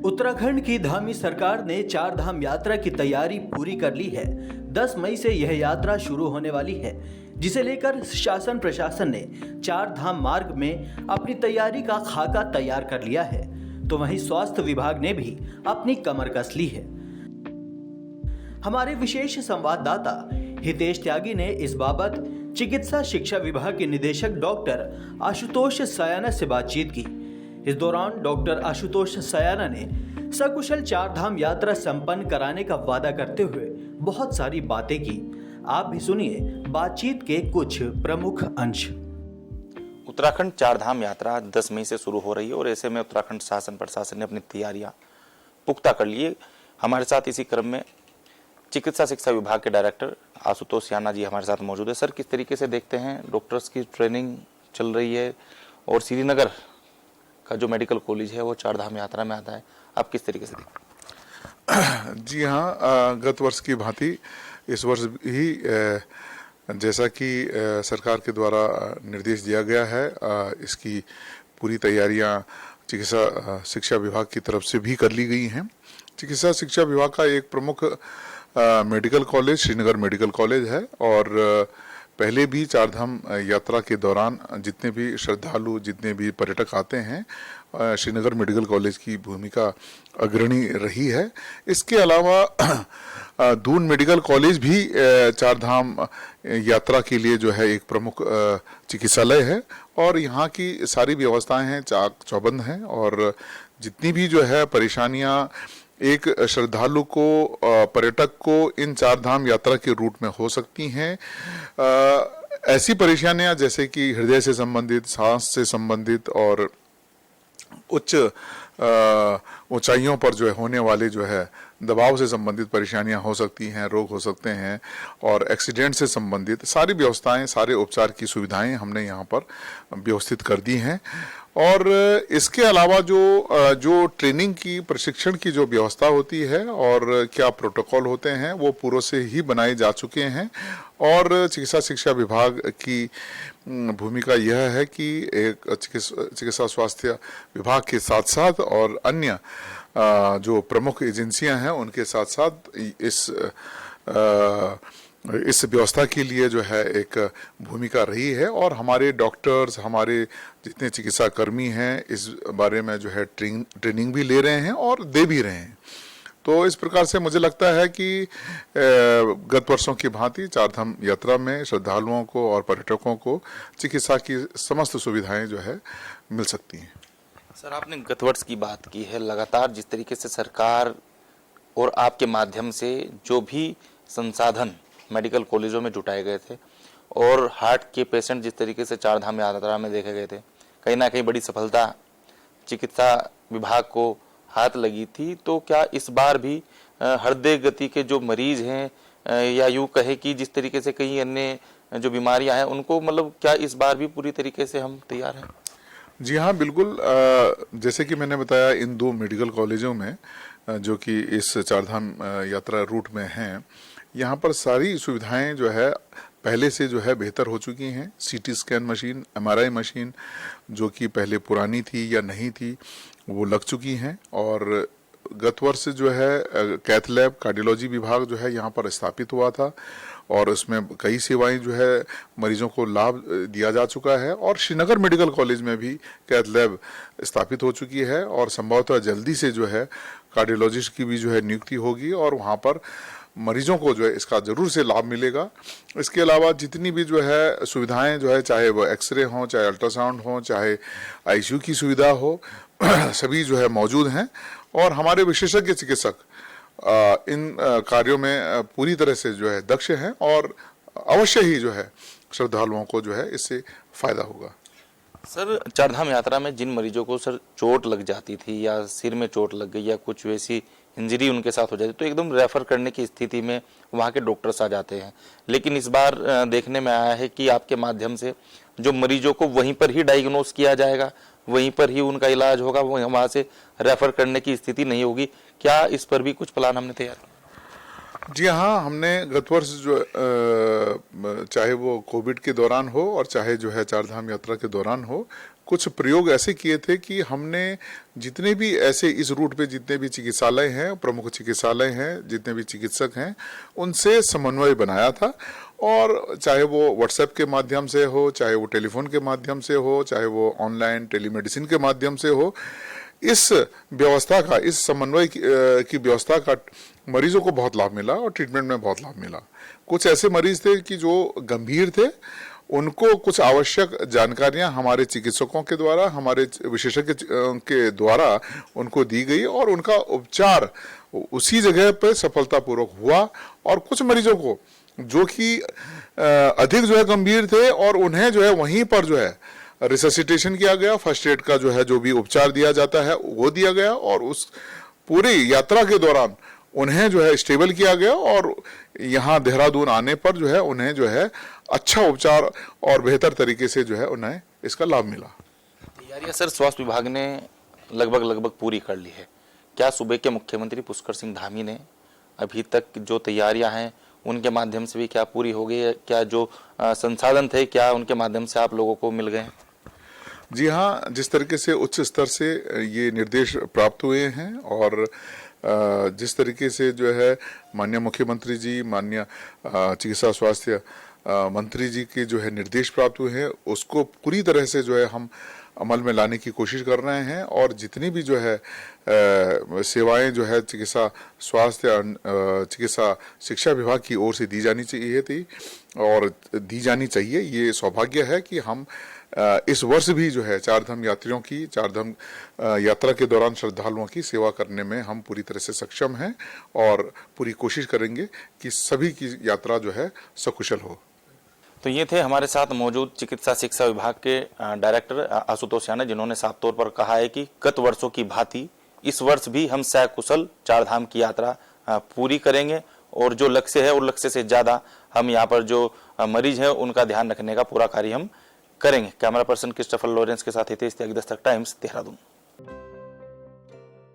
उत्तराखंड की धामी सरकार ने चार धाम यात्रा की तैयारी पूरी कर ली है। 10 मई से यह यात्रा शुरू होने वाली है, जिसे लेकर शासन प्रशासन ने चार धाम मार्ग में अपनी तैयारी का खाका तैयार कर लिया है। तो वहीं स्वास्थ्य विभाग ने भी अपनी कमर कस ली है। हमारे विशेष संवाददाता हितेश त्यागी ने इस बाबत चिकित्सा शिक्षा विभाग के निदेशक डॉक्टर आशुतोष सयाना से बातचीत की। इस दौरान डॉक्टर आशुतोष सयाना ने सकुशल चार धाम यात्रा संपन्न कराने का वादा करते हुए बहुत सारी बातें की। आप भी सुनिए बातचीत के कुछ प्रमुख अंश। उत्तराखंड चार धाम यात्रा 10 मई से शुरू हो रही है और ऐसे में उत्तराखंड शासन प्रशासन ने अपनी तैयारियां पुख्ता कर ली है। हमारे साथ इसी क्रम में चिकित्सा शिक्षा विभाग के डायरेक्टर आशुतोष सयाना जी हमारे साथ मौजूद है। सर, किस तरीके से देखते हैं डॉक्टर्स की ट्रेनिंग चल रही है और श्रीनगर का जो मेडिकल कॉलेज है वो चार धाम यात्रा में आता है, आप किस तरीके से देखते हैं? जी हाँ, गत वर्ष की भांति इस वर्ष भी जैसा कि सरकार के द्वारा निर्देश दिया गया है, इसकी पूरी तैयारियां चिकित्सा शिक्षा विभाग की तरफ से भी कर ली गई हैं। चिकित्सा शिक्षा विभाग का एक प्रमुख medical college Srinagar medical college है और पहले भी चार धाम यात्रा के दौरान जितने भी श्रद्धालु, जितने भी पर्यटक आते हैं, श्रीनगर मेडिकल कॉलेज की भूमिका अग्रणी रही है। इसके अलावा दून मेडिकल कॉलेज भी चार धाम यात्रा के लिए जो है एक प्रमुख चिकित्सालय है और यहाँ की सारी व्यवस्थाएं हैं, चाक चौबंद हैं और जितनी भी जो है परेशानियां एक श्रद्धालु को, पर्यटक को इन चार धाम यात्रा के रूट में हो सकती हैं, ऐसी परेशानियां जैसे कि हृदय से संबंधित, सांस से संबंधित और उच्च ऊंचाइयों पर जो है होने वाले जो है दबाव से संबंधित परेशानियां हो सकती हैं, रोग हो सकते हैं और एक्सीडेंट से संबंधित सारी व्यवस्थाएं, सारे उपचार की सुविधाएं हमने यहाँ पर व्यवस्थित कर दी हैं। और इसके अलावा जो ट्रेनिंग की, प्रशिक्षण की जो व्यवस्था होती है और क्या प्रोटोकॉल होते हैं वो पूर्व से ही बनाए जा चुके हैं और चिकित्सा शिक्षा विभाग की भूमिका यह है कि एक चिकित्सा स्वास्थ्य विभाग के साथ साथ और अन्य जो प्रमुख एजेंसियां हैं उनके साथ साथ इस व्यवस्था के लिए जो है एक भूमिका रही है और हमारे डॉक्टर्स, हमारे जितने चिकित्सा कर्मी हैं इस बारे में जो है ट्रेनिंग भी ले रहे हैं और दे भी रहे हैं। तो इस प्रकार से मुझे लगता है कि गत वर्षों की भांति चारधाम यात्रा में श्रद्धालुओं को और पर्यटकों को चिकित्सा की समस्त सुविधाएं जो है मिल सकती हैं। सर, आपने गत वर्ष की बात की है। लगातार जिस तरीके से सरकार और आपके माध्यम से जो भी संसाधन मेडिकल कॉलेजों में जुटाए गए थे और हार्ट के पेशेंट जिस तरीके से चार धाम यात्रा में देखे गए थे, कहीं ना कहीं बड़ी सफलता चिकित्सा विभाग को हाथ लगी थी। तो क्या इस बार भी हृदय गति के जो मरीज हैं या यूं कहे कि जिस तरीके से कई अन्य जो बीमारियां हैं उनको, मतलब क्या इस बार भी पूरी तरीके से हम तैयार हैं? जी हाँ, बिल्कुल। जैसे कि मैंने बताया, इन दो मेडिकल कॉलेजों में जो कि इस चारधाम यात्रा रूट में हैं, यहाँ पर सारी सुविधाएं जो है पहले से जो है बेहतर हो चुकी हैं। CT scan machine, MRI machine जो कि पहले पुरानी थी या नहीं थी वो लग चुकी हैं और गत वर्ष जो है कैथ लैब, कार्डियोलॉजी विभाग जो है यहाँ पर स्थापित हुआ था और उसमें कई सेवाएं जो है मरीजों को लाभ दिया जा चुका है और श्रीनगर मेडिकल कॉलेज में भी कैथ लैब स्थापित हो चुकी है और संभवतः जल्दी से जो है कार्डियोलॉजिस्ट की भी जो है नियुक्ति होगी और वहाँ पर मरीजों को जो है इसका जरूर से लाभ मिलेगा। इसके अलावा जितनी भी जो है सुविधाएं जो है, चाहे वो एक्सरे हो, चाहे अल्ट्रासाउंड हो, चाहे आईसीयू की सुविधा हो, सभी जो है मौजूद हैं और हमारे विशेषज्ञ चिकित्सक इन कार्यों में पूरी तरह से जो है दक्ष हैं और अवश्य ही जो है श्रद्धालुओं को जो है इससे फायदा होगा। सर, चारधाम यात्रा में जिन मरीजों को सर चोट लग जाती थी या सिर में चोट लग गई या कुछ वैसी इंजरी उनके साथ हो जाती तो एकदम रेफर करने की स्थिति में वहाँ के डॉक्टर्स आ जाते हैं, लेकिन इस बार देखने में आया है कि आपके माध्यम से जो मरीजों को वहीं पर ही डायग्नोस किया जाएगा, वहीं पर ही उनका इलाज होगा, वहाँ से रेफर करने की स्थिति नहीं होगी। क्या इस पर भी कुछ प्लान हमने तैयार किया? जी हाँ, हमने गत वर्ष जो चाहे वो कोविड के दौरान हो और चाहे जो है चारधाम यात्रा के दौरान हो, कुछ प्रयोग ऐसे किए थे कि हमने जितने भी ऐसे इस रूट पे जितने भी चिकित्सालय हैं, प्रमुख चिकित्सालय हैं, जितने भी चिकित्सक हैं, उनसे समन्वय बनाया था। और चाहे वो व्हाट्सएप के माध्यम से हो, चाहे वो टेलीफोन के माध्यम से हो, चाहे वो ऑनलाइन टेलीमेडिसिन के माध्यम से हो, इस व्यवस्था का, इस समन्वय की व्यवस्था का मरीजों को बहुत लाभ मिला और ट्रीटमेंट में बहुत लाभ मिला। कुछ ऐसे मरीज थे कि जो गंभीर थे, उनको कुछ आवश्यक जानकारियां हमारे चिकित्सकों के द्वारा, हमारे विशेषज्ञ के द्वारा उनको दी गई और उनका उपचार उसी जगह पर सफलतापूर्वक हुआ। और कुछ मरीजों को जो कि अधिक जो है गंभीर थे और उन्हें जो है वहीं पर जो है रिससिटेशन किया गया, फर्स्ट एड का जो है जो भी उपचार दिया जाता है वो दिया गया और उस पूरी यात्रा के दौरान उन्हें जो है स्टेबल किया गया और यहाँ देहरादून आने पर जो है उन्हें जो है अच्छा उपचार और बेहतर तरीके से जो है उन्हें इसका लाभ मिला। तैयारियां सर स्वास्थ्य विभाग ने लगभग पूरी कर ली है। क्या सूबे के मुख्यमंत्री पुष्कर सिंह धामी ने अभी तक जो तैयारियां हैं उनके माध्यम से भी क्या पूरी हो गई है? क्या जो संसाधन थे क्या उनके माध्यम से आप लोगों को मिल गए? जी हाँ, जिस तरीके से उच्च स्तर से ये निर्देश प्राप्त हुए हैं और जिस तरीके से जो है माननीय मुख्यमंत्री जी, माननीय चिकित्सा स्वास्थ्य मंत्री जी के जो है निर्देश प्राप्त हुए हैं, उसको पूरी तरह से जो है हम अमल में लाने की कोशिश कर रहे हैं। और जितनी भी जो है सेवाएं जो है चिकित्सा स्वास्थ्य चिकित्सा शिक्षा विभाग की ओर से दी जानी चाहिए थी और दी जानी चाहिए। ये सौभाग्य है कि हम इस वर्ष भी जो है चारधाम यात्रियों की, चारधाम यात्रा के दौरान श्रद्धालुओं की सेवा करने में हम पूरी तरह से सक्षम हैं और पूरी कोशिश करेंगे कि सभी की यात्रा जो है सकुशल हो। तो ये थे हमारे साथ मौजूद चिकित्सा शिक्षा विभाग के डायरेक्टर आशुतोष याना, जिन्होंने साफ तौर पर कहा है कि गत वर्षों की भांति इस वर्ष भी हम सकुशल चारधाम की यात्रा पूरी करेंगे और जो लक्ष्य है और लक्ष्य से ज्यादा हम यहाँ पर जो मरीज है उनका ध्यान रखने का पूरा कार्य हम करेंगे। कैमरा पर्सन क्रिस्टोफर लॉरेंस के साथ हितेश त्यागी, दस्तक टाइम्स, देहरादून।